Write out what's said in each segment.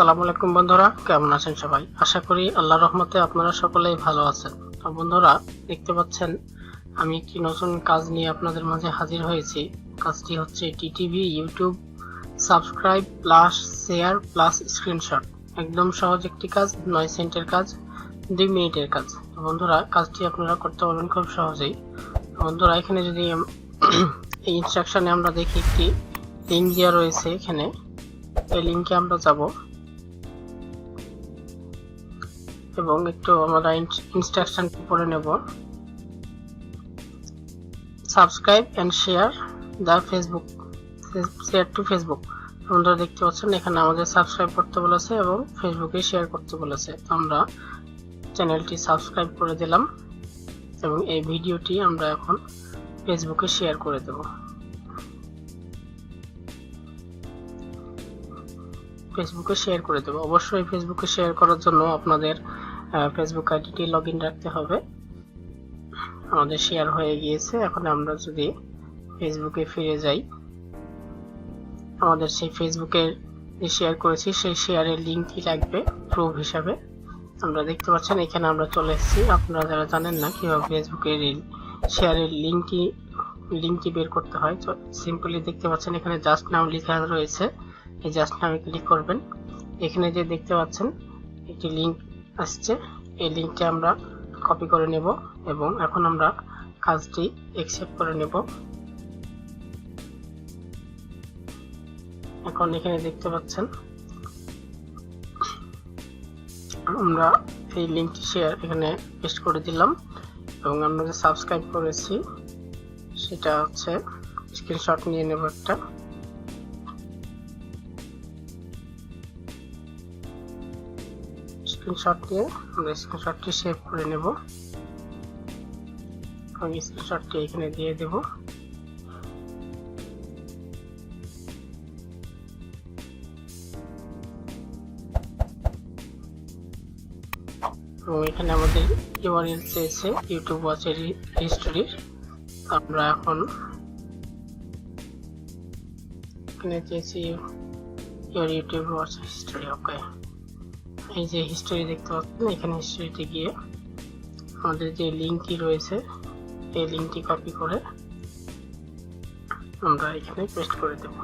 আসসালামুআলাইকুম বন্ধুরা, কেমন আছেন সবাই? আশা করি আল্লাহর রহমতে আপনারা সকলেই ভালো আছেন। তো বন্ধুরা, দেখতে পাচ্ছেন আমি একটি নতুন কাজ নিয়ে আপনাদের মাঝে হাজির হয়েছি। কাজটি হচ্ছে TTV YouTube subscribe plus share plus screenshot. একদম সহজ একটি কাজ, 9 সেন্টের কাজ, 2 মিনিটের কাজ। তো বন্ধুরা, কাজটি আপনারা করতে পারবেন খুব সহজেই। বন্ধুরা, এখানে যদি এই ইনস্ট্রাকশনে আমরা দেখি, একটি লিঙ্ক দেওয়া রয়েছে। এখানে এই লিঙ্কে আমরা যাব এবং একটু আমরা ইনস্ট্রাকশন পড়ে নেব। Subscribe and share the Facebook, share to Facebook. আপনারা দেখতে পাচ্ছেন এখানে আমাদের সাবস্ক্রাইব করতে বলেছে এবং ফেসবুকে শেয়ার করতে বলেছে। তো আমরা চ্যানেলটি সাবস্ক্রাইব করে দিলাম এবং এই ভিডিওটি আমরা এখন ফেসবুকে শেয়ার করে দেব। অবশ্যই ফেসবুকে শেয়ার করার জন্য আপনাদের ফেসবুক আইডিটি লগইন রাখতে হবে। আমাদের শেয়ার হয়ে গিয়েছে। এখন আমরা যদি ফেসবুকে ফিরে যাই, আমাদের সেই ফেসবুকে যে শেয়ার করেছি সেই শেয়ারের লিঙ্কটি লাগবে প্রুফ হিসাবে। আমরা দেখতে পাচ্ছেন এখানে আমরা চলে এসেছি। আপনারা যারা জানেন না কিভাবে ফেসবুকের শেয়ারের লিঙ্কটি বের করতে হয়, তো সিম্পলি দেখতে পাচ্ছেন এখানে জাস্ট নাও লেখা রয়েছে। এই জাস্ট নামে ক্লিক করবেন। এখানে যে দেখতে পাচ্ছেন একটি লিঙ্ক আসছে, এই লিঙ্কটা আমরা কপি করে নেব এবং এখন আমরা কাজটি অ্যাকসেপ্ট করে নেব। এখন এখানে দেখতে পাচ্ছেন আমরা এই লিঙ্কটি শেয়ার এখানে পেস্ট করে দিলাম এবং আমরা যে সাবস্ক্রাইব করেছি সেটা হচ্ছে স্ক্রিনশট নিয়ে নেব। একটা স্ক্রিনশট নিয়ে আমরা স্ক্রিনশটটি সেভ করে নেব এবং স্ক্রিনশটটি এখানে দিয়ে দেব। এবং এখানে আমাদের ইউআরএল চেয়েছে ইউটিউব ওয়াচের হিস্টরির। আমরা এখন এখানে চেয়েছি ইউর ইউটিউব ওয়াচ হিস্টরি। ওকে, এই যে হিস্টরি দেখতে পাচ্ছেন, এখানে হিস্টরিতে গিয়ে আমাদের যে লিঙ্কটি রয়েছে এই লিঙ্কটি কপি করে আমরা এখানে পেস্ট করে দেব।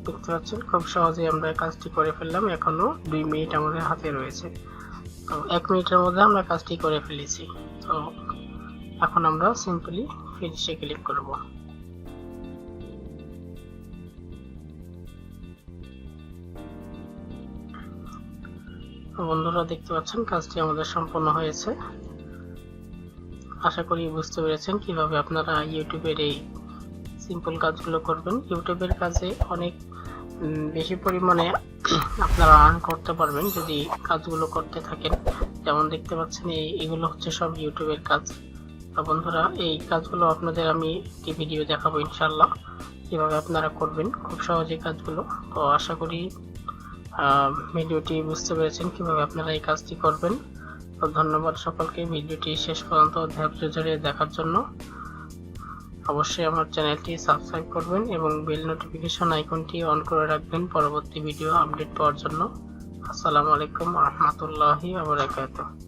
দেখতে পাচ্ছেন খুব সহজেই আমরা কাজটি করে ফেললাম। এখনো 2 মিনিট আমাদের হাতে রয়েছে। তো 1 মিনিটের মধ্যে আমরা কাজটি করে ফেলেছি। তো এখন আমরা সিম্পলি ফিনিশে ক্লিক করব। বন্ধুরা, দেখতে পাচ্ছেন কাজটি আমাদের সম্পন্ন হয়েছে। আশা করি বুঝতে পেরেছেন কিভাবে আপনারা ইউটিউবের এই সিম্পল কাজগুলো করবেন। ইউটিউবের কাজে অনেক বেশি পরিমাণে আপনারা আর্ন করতে পারবেন যদি কাজগুলো করতে থাকেন। যেমন দেখতে পাচ্ছেন এগুলো হচ্ছে সব ইউটিউবের কাজ। তো বন্ধুরা, এই কাজগুলো আপনাদের আমি একটি ভিডিও দেখাবো ইনশাআল্লাহ, কিভাবে আপনারা করবেন খুব সহজে কাজগুলো। তো আশা করি ভিডিওটি বুঝতে পেরেছেন কিভাবে আপনারা এই কাজটি করবেন। তো ধন্যবাদ সকলকে ভিডিওটি শেষ পর্যন্ত ধৈর্য ধরে দেখার জন্য। অবশ্যই আমার চ্যানেলটি সাবস্ক্রাইব করবেন এবং বেল নোটিফিকেশন আইকনটি অন করে রাখবেন পরবর্তী ভিডিও আপডেট পাওয়ার জন্য। আসসালামু আলাইকুম ওয়া রাহমাতুল্লাহি ওয়া বারাকাতুহু।